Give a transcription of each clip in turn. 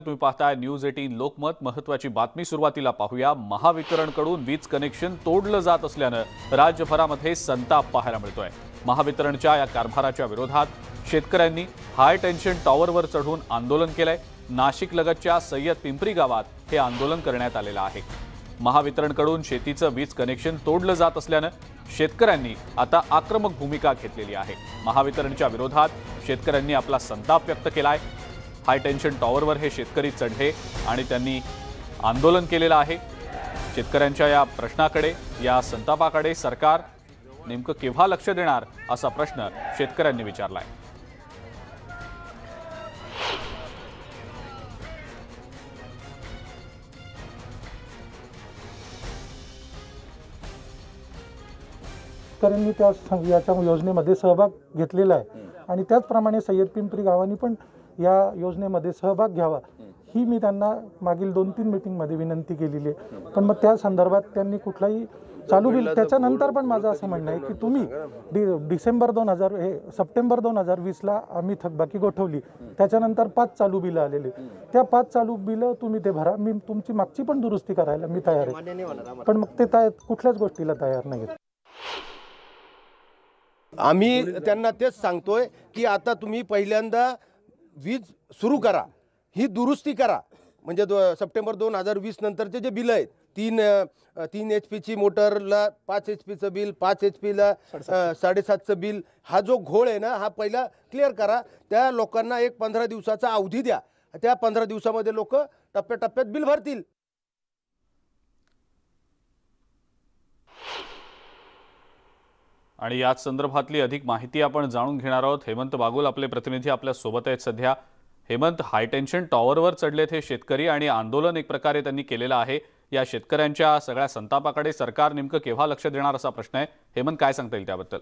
तुम्ही पाहताय न्यूज 18 लोकमत। महत्वाची बातमी सुरुवातीला पाहूया। महावितरणकडून वीज कनेक्शन तोडलं जात असल्यानं राज्यभरामध्ये संताप पाहायला मिळतोय। महावितरणच्या या कारभाराच्या विरोधात शेतकऱ्यांनी हाय टेन्शन टॉवरवर चढून आंदोलन केलंय। नाशिक लगतच्या सय्यद पिंपरी गावात हे आंदोलन करण्यात आलेलं आहे। महावितरणकडून शेतीचं वीज कनेक्शन तोडलं जात असल्यानं शेतकऱ्यांनी आता आक्रमक भूमिका घेतलेली आहे। महावितरणच्या विरोधात शेतकऱ्यांनी आपला संताप व्यक्त केलाय। हाय टेन्शन टॉवरवर हे शेतकरी चढले आणि त्यांनी आंदोलन केलेलं आहे। शेतकऱ्यांच्या या प्रश्नाकडे, या संतापाकडे सरकार नेमकं केव्हा लक्ष देणार असा प्रश्न शेतकऱ्यांनी विचारलाय। शेतकऱ्यांनी याच्या योजनेमध्ये सहभाग घेतलेला आहे आणि त्याचप्रमाणे सय्यद पिंपरी गावांनी पण या योजनेमध्ये सहभाग घ्यावा ही मी त्यांना मागील 2-3 मीटिंगमध्ये विनंती केलेली आहे। पण मग त्या संदर्भात त्यांनी कुठलाही चालू बिल, त्याच्यानंतर पण माझं असं म्हणणं आहे की तुम्ही सप्टेंबर 2020ला आम्ही थकबाकी गोठवली, त्याच्यानंतर 5 चालू बिलं आलेली, त्या 5 चालू बिलं तुम्ही ते भरा, मी तुमची मागची पण दुरुस्ती करायला मी तयार आहे। पण मग ते कुठल्याच गोष्टीला तयार नाही। आम्ही त्यांना तेच सांगतोय की आता तुम्ही पहिल्यांदा वीज सुरू करा, ही दुरुस्ती करा। म्हणजे सप्टेंबर 2020 नंतरचे जे बिल आहेत, 3 HP मोटरला 5 HP बिल, 5 HP 7.5 बिल, हा जो घोळ आहे ना, हा पहिला क्लिअर करा। त्या लोकांना एक 15 दिवसाचा अवधी द्या, त्या 15 दिवसामध्ये लोक टप्प्याटप्प्यात बिल भरतील। आणि याच संदर्भातली अधिक माहिती आपण जाणून घेणार आहोत। हेमंत बागुल आपले प्रतिनिधी आपल्या सोबत आहेत सध्या। हेमंत, हाय टेन्शन टॉवरवर चढलेत हे शेतकरी आणि आंदोलन एक प्रकारे त्यांनी केलेलं आहे। या शेतकऱ्यांच्या सगळ्या संतापाकडे सरकार नेमकं केव्हा लक्ष देणार असा प्रश्न आहे। हेमंत, काय सांगता येईल त्याबद्दल?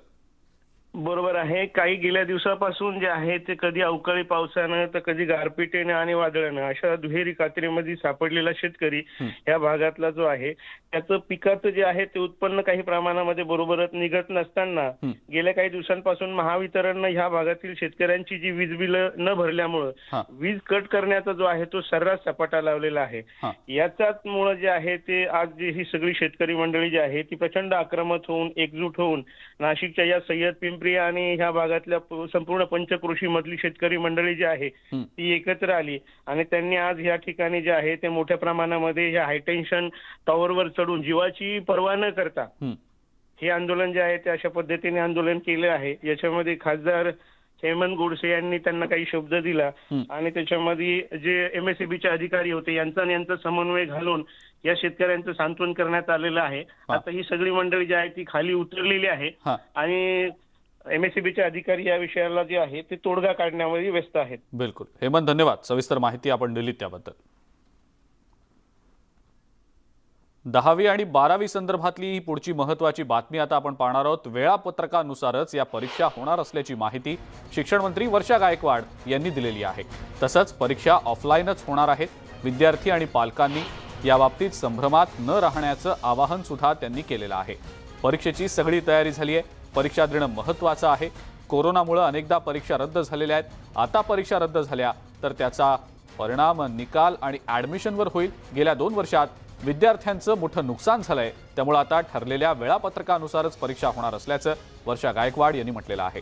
बरोबर आहे। काही गेल्या दिवसापासून जे आहे ते कधी अवकाळी पावसानं तर कधी गारपिटीने आणि वादळानं अशा दुहेरी कात्रीमध्ये सापडलेला शेतकरी या भागातला जो आहे, त्याचं पिकाचं जे आहे ते उत्पन्न काही प्रमाणामध्ये बरोबरच निघत नसताना गेल्या काही दिवसांपासून महावितरणनं ह्या भागातील शेतकऱ्यांची जी वीज बिलं न भरल्यामुळे वीज कट करण्याचा जो आहे तो सर्रास सपाटा लावलेला आहे। याचाच मुळे जे आहे ते आज जी ही सगळी शेतकरी मंडळी जी आहे ती प्रचंड आक्रमक होऊन, एकजूट होऊन नाशिकच्या या सय्यद पिंपरी आणि ह्या भागातल्या संपूर्ण पंचकृषी मधली शेतकरी मंडळी जी आहे ती एकत्र आली आणि त्यांनी आज या ठिकाणी जे आहे ते मोठ्या प्रमाणामध्ये ह्या हायटेन्शन टॉवरवर चढून जीवाची पर्वा न करता हे आंदोलन जे आहे ते अशा पद्धतीने आंदोलन केले आहे। याच्यामध्ये खासदार हेमंत गोडसे यांनी त्यांना काही शब्द दिला आणि त्याच्यामध्ये जे MSEBचे अधिकारी होते यांचा समन्वय घालून या शेतकऱ्यांचं सांत्वन करण्यात आलेलं आहे। आता ही सगळी मंडळी जी आहे ती खाली उतरलेली आहे आणि MSEBचे अधिकारी या विषयाला जे आहे ते तोडगा काढण्यामध्ये व्यस्त आहेत। बिलकुल हेमंत, धन्यवाद। सविस्तर माहिती आपण दिली त्याबद्दल। 10वी आणि 12वी संदर्भातली ही पुढची महत्त्वाची बातमी आता आपण पाहणार आहोत। वेळापत्रकानुसारच या परीक्षा होणार असल्याची माहिती शिक्षण मंत्री वर्षा गायकवाड यांनी दिलेली आहे। तसंच परीक्षा ऑफलाईनच होणार आहेत। विद्यार्थी आणि पालकांनी याबाबतीत संभ्रमात न राहण्याचं आवाहन सुद्धा त्यांनी केलेलं आहे। परीक्षेची सगळी तयारी झाली आहे। परीक्षा देणं महत्त्वाचं आहे। कोरोनामुळे अनेकदा परीक्षा रद्द झालेल्या आहेत। आता परीक्षा रद्द झाल्या तर त्याचा परिणाम निकाल आणि ॲडमिशनवर होईल। गेल्या 2 वर्षात विद्यार्थ्यांचं मोठं नुकसान झालंय, त्यामुळे आता ठरलेल्या वेळापत्रकानुसारच परीक्षा होणार असल्याचं वर्षा गायकवाड यांनी म्हटलेलं आहे।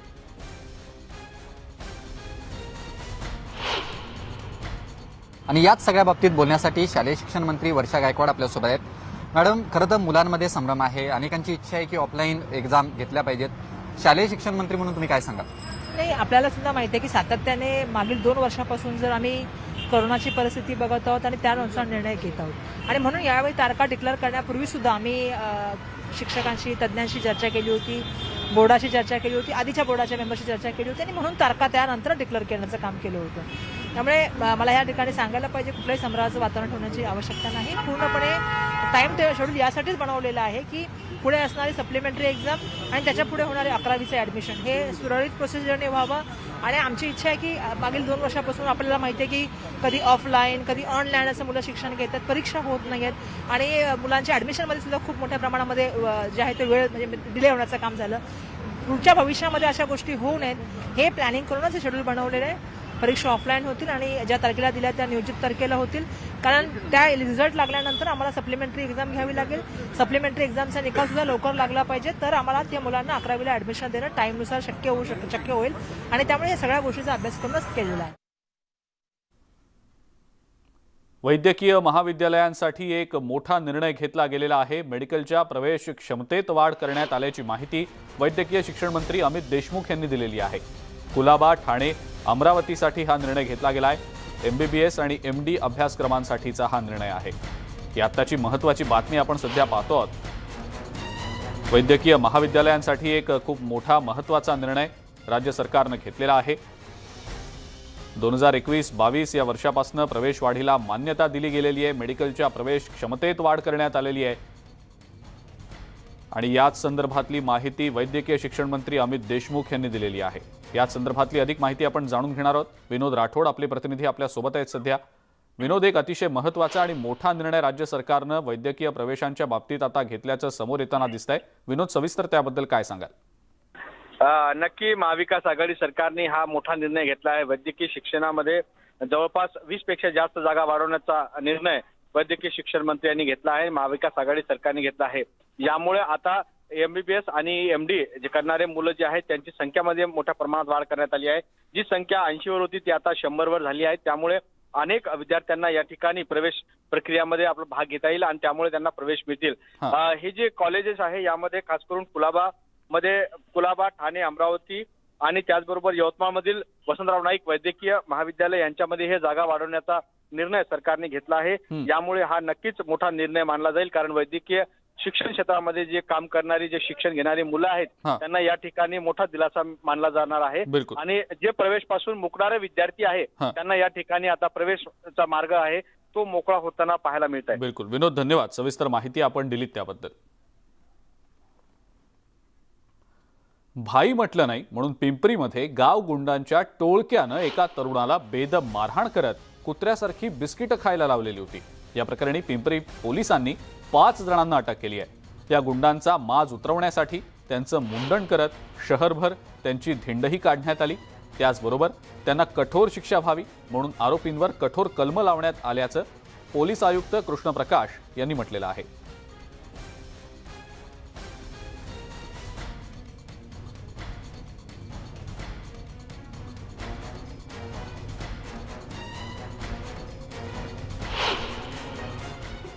आणि याच सगळ्या बाबतीत बोलण्यासाठी शालेय शिक्षण मंत्री वर्षा गायकवाड आपल्यासोबत आहेत। मॅडम, खरं तर मुलांमध्ये संभ्रम आहे, अनेकांची इच्छा आहे की ऑफलाईन एक्झाम घेतल्या पाहिजेत। शालेय शिक्षण मंत्री म्हणून तुम्ही काय सांगाल? नाही, आपल्याला सुद्धा माहिती आहे की सातत्याने मागील 2 वर्षापासून जर आम्ही कोरोनाची परिस्थिती बघत आहोत आणि त्यानुसार निर्णय घेत आहोत आणि म्हणून यावेळी तारखा डिक्लेअर करण्यापूर्वी सुद्धा आम्ही शिक्षकांशी, तज्ज्ञांशी चर्चा केली होती, बोर्डाशी चर्चा केली होती, आधीच्या बोर्डाच्या मेंबरशी चर्चा केली होती आणि म्हणून तारखा त्यानंतर डिक्लेअर करण्याचं काम केलं होतं। त्यामुळे मला या ठिकाणी सांगायला पाहिजे, कुठल्याही संभ्रमाचं वातावरण ठेवण्याची आवश्यकता नाही। पूर्णपणे टाइम शेड्यूल यासाठीच बनवलेलं आहे की पुढे असणारी सप्लिमेंटरी एक्झाम आणि त्याच्या पुढे होणारे 11वीचं ॲडमिशन हे सुरळीत प्रोसिजरने व्हावं। आणि आमची इच्छा आहे की मागील 2 वर्षापासून आपल्याला माहिती आहे की कधी ऑफलाईन कधी ऑनलाईन असं मुलं शिक्षण घेतात, परीक्षा होत नाही आहेत आणि मुलांच्या ॲडमिशनमध्ये सुद्धा खूप मोठ्या प्रमाणामध्ये जे आहे ते वेळ म्हणजे डिले होण्याचं काम झालं। पुढच्या भविष्यामध्ये अशा गोष्टी होऊ नयेत हे प्लॅनिंग करूनच हे शेड्यूल बनवलेलं आहे। परीक्षा ऑफलाईन होतील आणि ज्या तारखेला दिल्या त्या नियोजित तारखेला होतील. कारण त्या रिझल्ट लागल्यानंतर आम्हाला सप्लिमेंटरी एक्झाम घ्यावी लागेल. सप्लिमेंटरी एक्झामचा निकाल सुद्धा लवकर लागला पाहिजे, तर आम्हाला त्या मुलांना 11वीला ॲडमिशन देणं टाईमनुसार शक्य होईल आणि त्यामुळे या सगळ्या गोष्टीचा अभ्यास करूनच केलेला आहे. वैद्यकीय महाविद्यालयांसाठी एक मोठा निर्णय घेतला गेलेला आहे. मेडिकलच्या प्रवेश क्षमतेत वाढ करण्यात आल्याची माहिती वैद्यकीय शिक्षण मंत्री अमित देशमुख यांनी दिलेली आहे. कुलाबा, ठाणे, अमरावतीसाठी हा निर्णय घेतला गेला आहे. MBBS आणि MD अभ्यासक्रमांसाठीचा हा निर्णय आहे. ही आत्ताची महत्त्वाची बातमी आपण सध्या पाहतो आहोत. वैद्यकीय महाविद्यालयांसाठी एक खूप मोठा महत्त्वाचा निर्णय राज्य सरकारनं घेतलेला आहे. 2021-22 या वर्षापासून प्रवेश वाढीला मान्यता दिली गेलेली आहे. मेडिकलच्या प्रवेश क्षमतेत वाढ करण्यात आलेली आहे आणि याच संदर्भातली माहिती वैद्यकीय शिक्षण मंत्री अमित देशमुख यांनी दिलेली आहे. याच संदर्भातली अधिक माहिती आपण जाणून घेणार आहोत. विनोद राठोड आपले प्रतिनिधी आपल्या सोबत आहेत सध्या. विनोद, एक अतिशय महत्त्वाचा आणि मोठा निर्णय राज्य सरकारनं वैद्यकीय प्रवेशांच्या बाबतीत आता घेतल्याचं समोर येताना दिसतंय. विनोद, सविस्तर त्याबद्दल काय सांगाल? नक्की महाविकास आघाडी सरकारने हा मोठा निर्णय घेतला आहे. वैद्यकीय शिक्षणामध्ये जवळपास 20 पेक्षा जास्त जागा वाढवण्याचा निर्णय वैद्यकीय शिक्षण मंत्री यांनी घेतला आहे. महाविकास आघाडी सरकारने घेतला आहे. यामुळे आता MBBS आणि MD जे करणारे मुलं जे आहेत त्यांची संख्यामध्ये मोठ्या प्रमाणात वाढ करण्यात आली आहे. जी संख्या 80 वर होती ती आता 100 वर झाली आहे. त्यामुळे अनेक विद्यार्थ्यांना या ठिकाणी प्रवेश प्रक्रियामध्ये आपला भाग घेता येईल आणि त्यामुळे त्यांना प्रवेश मिळतील. हे जे कॉलेजेस आहे यामध्ये खास करून कुलाबा, ठाणे, अमरावती आणि त्याचबरोबर यवतमाळमधील वसंतराव नाईक वैद्यकीय महाविद्यालय यांच्यामध्ये हे जागा वाढवण्याचा निर्णय सरकारने घेतला आहे. यामुळे हा नक्कीच मोठा निर्णय मानला जाईल, कारण वैद्यकीय शिक्षण क्षेत्रामध्ये जे काम करणारी, जे शिक्षण घेणारी मुलं आहेत त्यांना या ठिकाणी मोठा दिलासा मानला जाणार आहे. आणि जे प्रवेश पासून मुकणारे विद्यार्थी आहे त्यांना या ठिकाणी आता प्रवेशचा मार्ग आहे तो मोकळा होताना पाहायला मिळत आहे. बिलकुल विनोद, धन्यवाद. सविस्तर माहिती आपण दिलीत त्याबद्दल. भाई म्हटलं नाही म्हणून पिंपरीमध्ये गाव गुंडांच्या टोळक्यानं एका तरुणाला बेदम मारहाण करत कुत्र्यासारखी बिस्किटं खायला लावलेली होती. या प्रकरणी पिंपरी पोलिसांनी 5 जणांना अटक केली आहे. या गुंडांचा माज उतरवण्यासाठी त्यांचं मुंडन करत शहरभर त्यांची धिंडही काढण्यात आली. त्याचबरोबर त्यांना कठोर शिक्षा व्हावी म्हणून आरोपींवर कठोर कलम लावण्यात आल्याचं पोलीस आयुक्त कृष्ण प्रकाश यांनी म्हटलेलं आहे.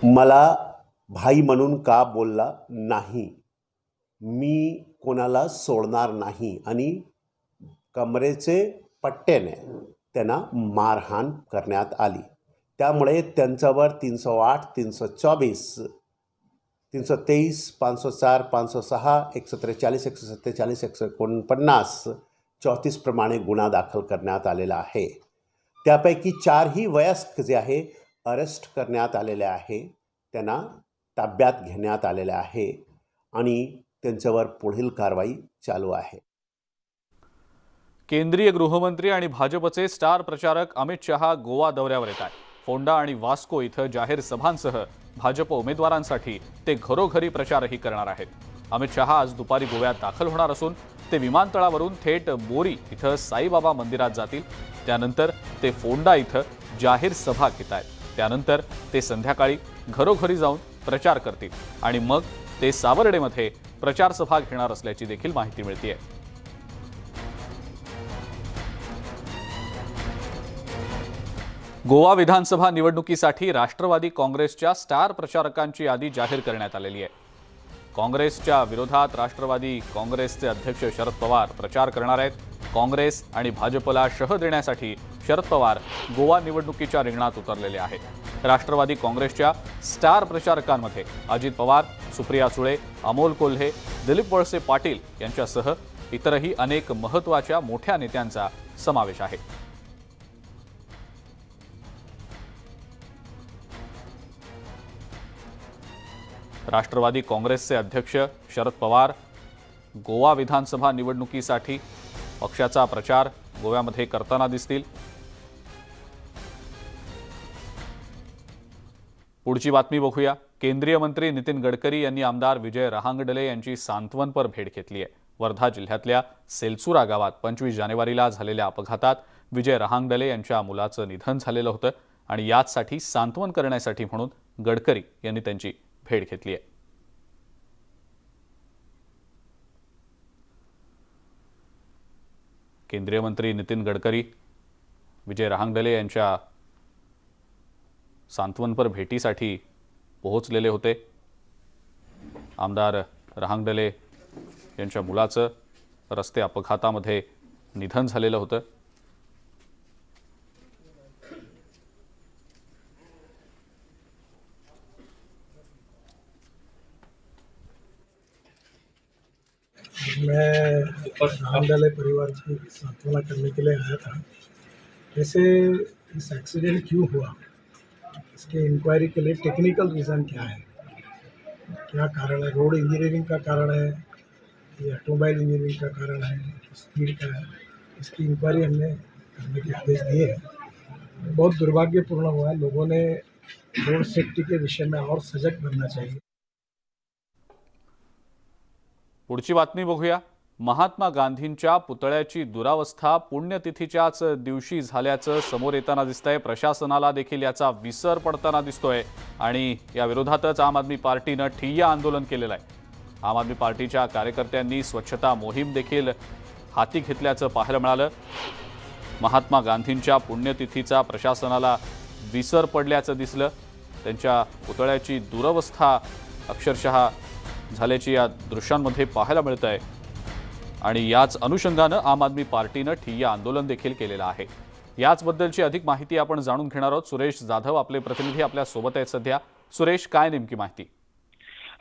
मला भाई म्हणून का बोलला नाही, मी कोणाला सोडणार नाही आणि कमरेचे पट्ट्याने त्यांना मारहाण करण्यात आली. त्यामुळे त्यांच्यावर 308, 324, 323, 504, 506, 143, 147, 149, 34 प्रमाणे गुन्हा दाखल करण्यात आलेला आहे. त्यापैकी 4ही वयस्क जे आहे अरेस्ट करण्यात आलेले आहे, त्यांना ताब्यात घेण्यात आलेले आहे आणि त्यांच्यावर पुढील कारवाई चालू आहे. केंद्रीय गृहमंत्री आणि भाजपचे स्टार प्रचारक अमित शहा गोवा दौऱ्यावर येत आहेत. फोंडा आणि वास्को इथं जाहीर सभांसह भाजप उमेदवारांसाठी ते घरोघरी प्रचारही करणार आहेत. अमित शहा आज दुपारी गोव्यात दाखल होणार असून ते विमानतळावरून थेट बोरी इथं साईबाबा मंदिरात जातील. त्यानंतर ते फोंडा इथं जाहीर सभा घेत आहेत. त्यानंतर ते संध्याकाळी घरोघरी जाऊन प्रचार करतील आणि मग ते सावर्डेमध्ये प्रचार सभा घेणार असल्याची देखील माहिती मिळते. गोवा विधानसभा निवडणुकीसाठी राष्ट्रवादी काँग्रेसच्या स्टार प्रचारकांची यादी जाहीर करण्यात आलेली आहे. काँग्रेसच्या विरोधात राष्ट्रवादी काँग्रेसचे अध्यक्ष शरद पवार प्रचार करणार आहेत. काँग्रेस आणि भाजपला शह देण्यासाठी शरद पवार गोवा निवडणुकीच्या रिंगणात उतरलेले आहेत. राष्ट्रवादी काँग्रेसच्या स्टार प्रचारकांमध्ये अजित पवार, सुप्रिया सुळे, अमोल कोल्हे, दिलीप वळसे पाटील यांच्यासह इतरही अनेक महत्त्वाच्या मोठ्या नेत्यांचा समावेश आहे. राष्ट्रवादी काँग्रेसचे अध्यक्ष शरद पवार गोवा विधानसभा निवडणुकीसाठी पक्षाचा प्रचार गोव्यामध्ये करताना दिसतील. पुढची बातमी बघूया. केंद्रीय मंत्री नितीन गडकरी यांनी आमदार विजय रहांगडले यांची सांत्वनपर भेट घेतली आहे. वर्धा जिल्ह्यातल्या सेलसुरा गावात 25 जानेवारीला झालेल्या अपघातात विजय रहांगडले यांच्या मुलाचं निधन झालेलं होतं आणि याचसाठी सांत्वन करण्यासाठी म्हणून गडकरी यांनी त्यांची भेट घेतली आहे. केंद्रीय मंत्री नितीन गडकरी विजय रहांगडले यांच्या सांत्वनपर भेटीसाठी पोहोचलेले होते. आमदार रहांगडले यांच्या मुलाचं रस्ते अपघातामध्ये निधन झालेलं होतं. मैं रहांगडले परिवार की सांत्वना करने के लिए आया था. वैसे इस एक्सीडेंट क्यों हुआ, इसके इंक्वायरी के लिए टेक्निकल रीज़न क्या है, क्या कारण है, रोड इंजीनियरिंग का कारण है कि ऑटोमोबाइल इंजीनियरिंग का कारण है, स्पीड का है, इसकी इंक्वायरी हमने करने के आदेश दिए हैं. बहुत दुर्भाग्यपूर्ण हुआ है. लोगों ने रोड सेफ्टी के विषय में और सजग बनना चाहिए. पुढची बातमी बघूया. महात्मा गांधींच्या पुतळ्याची दुरावस्था पुण्यतिथीच्याच दिवशी झाल्याचं समोर येताना दिसतंय. प्रशासनाला देखील याचा विसर पडताना दिसतोय आणि या विरोधातच आम आदमी पार्टीनं ठिय्या आंदोलन केलेलं आहे. आम आदमी पार्टीच्या कार्यकर्त्यांनी स्वच्छता मोहीम देखील हाती घेतल्याचं पाहायला मिळालं. महात्मा गांधींच्या पुण्यतिथीचा प्रशासनाला विसर पडल्याचं दिसलं. त्यांच्या पुतळ्याची दुरवस्था अक्षरशः झाल्याची या दृश्यांमध्ये पाहायला मिळत आहे आणि याच अनुषंगानं आम आदमी पार्टीनं ठिय्या आंदोलन देखील केलेलं आहे. याचबद्दलची अधिक माहिती आपण जाणून घेणार आहोत. सुरेश जाधव आपले प्रतिनिधी आपल्या सोबत आहेत सध्या. सुरेश, काय नेमकी माहिती?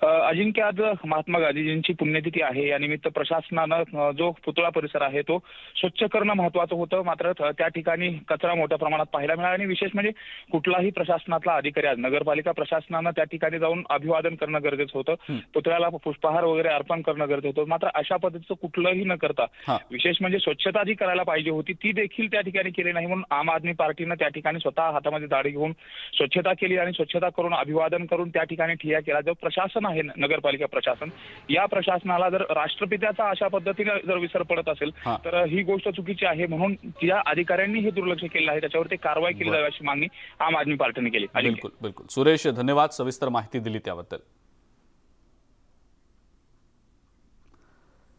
अजिंक्य, आज महात्मा गांधीजींची पुण्यतिथी आहे. या निमित्त प्रशासनानं जो पुतळा परिसर आहे तो स्वच्छ करणं महत्वाचं होतं. मात्र त्या ठिकाणी कचरा मोठ्या प्रमाणात पाहायला मिळाला आणि विशेष म्हणजे कुठलाही प्रशासनातला अधिकारी, आज नगरपालिका प्रशासनानं त्या ठिकाणी जाऊन अभिवादन करणं गरजेचं होतं. पुतळ्याला पुष्पहार वगैरे अर्पण करणं गरजेचं होतं. मात्र अशा पद्धतीचं कुठलंही न करता विशेष म्हणजे स्वच्छता जी करायला पाहिजे होती ती देखील त्या ठिकाणी केली नाही. म्हणून आम आदमी पार्टीनं त्या ठिकाणी स्वतः हातामध्ये दाढी घेऊन स्वच्छता केली आणि स्वच्छता करून अभिवादन करून त्या ठिकाणी ठिय्या केला. जो प्रशासन आहे, नगरपालिका प्रशासन, या प्रशासनाला जर राष्ट्रपित्याचा अशा पद्धतीने जर विसर पडत असेल तर ही गोष्ट चुकीची आहे. म्हणून ज्या अधिकाऱ्यांनी हे दुर्लक्ष केलं आहे त्याच्यावरती कारवाई केली जावी अशी मागणी आम आदमी पार्टीने केली. बिलकुल बिलकुल. सुरेश, धन्यवाद सविस्तर माहिती दिली त्याबद्दल.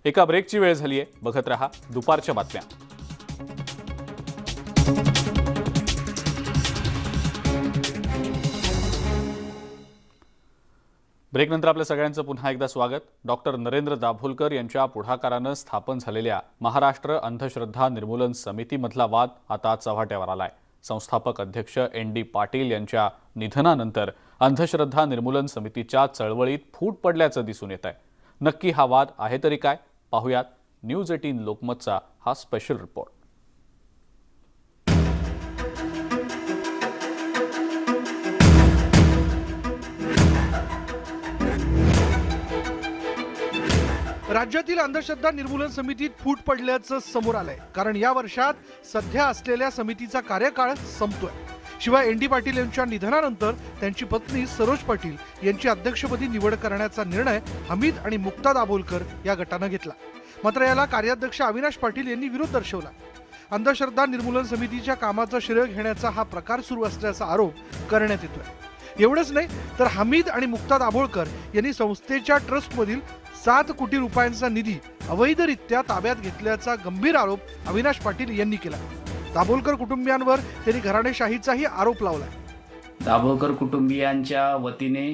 एका ब्रेकची वेळ झाली आहे. बघत रहा दुपारच्या बातम्या. ब्रेकनंतर आपल्या सगळ्यांचं पुन्हा एकदा स्वागत. डॉक्टर नरेंद्र दाभोलकर यांच्या पुढाकारानं स्थापन झालेल्या महाराष्ट्र अंधश्रद्धा निर्मूलन समितीमधला वाद आता चव्हाट्यावर आलाय. संस्थापक अध्यक्ष ND पाटील यांच्या निधनानंतर अंधश्रद्धा निर्मूलन समितीच्या चळवळीत फूट पडल्याचं दिसून येत आहे. नक्की हा वाद आहे तरी काय, पाहुयात न्यूज 18 लोकमतचा हा स्पेशल रिपोर्ट. राज्यातील अंधश्रद्धा निर्मूलन समितीत फूट पडल्याचं समोर आलंय. कारण या वर्षात सध्या असलेल्या समितीचा कार्यकाळ संपतोय. शिवाय ND पाटील यांच्या निधनानंतर त्यांची पत्नी सरोज पाटील यांची अध्यक्षपदी निवड करण्याचा निर्णय हमीद आणि मुक्ता दाभोलकर या गटानं घेतला. मात्र याला कार्याध्यक्ष अविनाश पाटील यांनी विरोध दर्शवला. अंधश्रद्धा निर्मूलन समितीच्या कामाचं श्रेय घेण्याचा हा प्रकार सुरू असल्याचा आरोप करण्यात येतोय. एवढंच नाही तर हमीद आणि मुक्ता दाभोलकर यांनी संस्थेच्या ट्रस्टमधील 7 कोटी रुपयांचा निधी अवैधरित्या ताब्यात घेतल्याचा गंभीर आरोप अविनाश पाटील यांनी केला. दाभोलकर कुटुंबियांवर त्यांनी घराणेशाहीचाही आरोप लावलाय. दाभोलकर कुटुंबियांच्या वतीने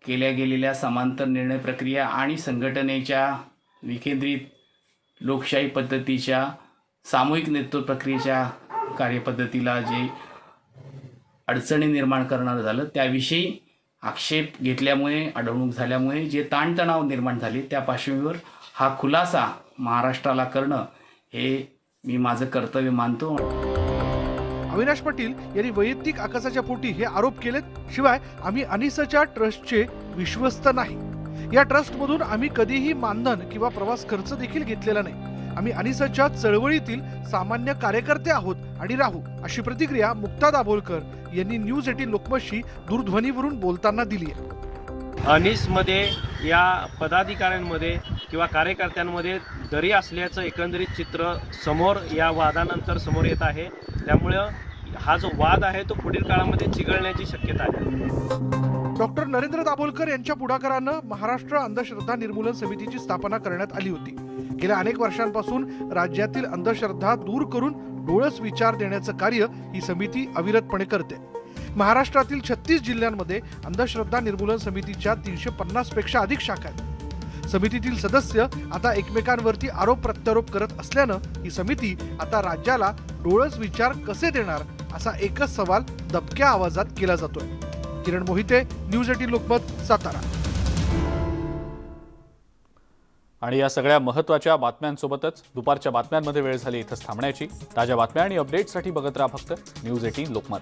केल्या गेलेल्या समांतर निर्णय प्रक्रिया आणि संघटनेच्या विकेंद्रित लोकशाही पद्धतीच्या सामूहिक नेतृत्व प्रक्रियेच्या कार्यपद्धतीला जे अडचणी निर्माण करणार झालं त्याविषयी आक्षेप घेतल्यामुळे, अडवणूक झाल्यामुळे जे ताणतणाव निर्माण झाले त्या पार्श्वभूमीवर हा खुलासा महाराष्ट्राला करणं हे मी माझं कर्तव्य मानतो. अविनाश पाटील यांनी वैयक्तिक आकाशाच्या पोटी हे आरोप केलेत. शिवाय आम्ही अनिसच्या ट्रस्टचे विश्वस्त नाही. या ट्रस्टमधून आम्ही कधीही मानधन किंवा प्रवास खर्च देखील घेतलेला नाही. आम्ही अनिसच्या चळवळीतील सामान्य कार्यकर्ते आहोत आणि राहू, अशी प्रतिक्रिया मुक्ता दाभोलकर यांनी न्यूज 18 लोकमतशी दूरध्वनीवरून बोलताना दिली आहे. अनिसमध्ये या पदाधिकाऱ्यांमध्ये किंवा कार्यकर्त्यांमध्ये दरी असल्याचं एकंदरीत चित्र समोर या वादानंतर समोर येत आहे. त्यामुळं हा जो वाद आहे तो पुढील काळामध्ये चिघळण्याची शक्यता आहे. डॉक्टर नरेंद्र दाभोलकर यांच्या पुढाकारानं महाराष्ट्र अंधश्रद्धा निर्मूलन समितीची स्थापना करण्यात आली होती. गेल्या अनेक वर्षांपासून राज्यातील अंधश्रद्धा दूर करून डोळस विचार देण्याचं कार्य ही समिती अविरतपणे करते. महाराष्ट्रातील 36 जिल्ह्यांमध्ये अंधश्रद्धा निर्मूलन समितीच्या 350 पेक्षा अधिक शाखा आहेत. समितीतील सदस्य आता एकमेकांवरती आरोप प्रत्यारोप करत असल्यानं ही समिती आता राज्याला डोळस विचार कसे देणार असा एकच सवाल दबक्या आवाजात केला जातोय. किरण मोहिते, न्यूज 18 लोकमत, सातारा. आणि या सगळ्या महत्त्वाच्या बातम्यांसोबतच दुपारच्या बातम्यांमध्ये वेळ झाली इथंच थांबण्याची. ताज्या बातम्या आणि अपडेट्ससाठी बघत राहा फक्त न्यूज 18 लोकमत.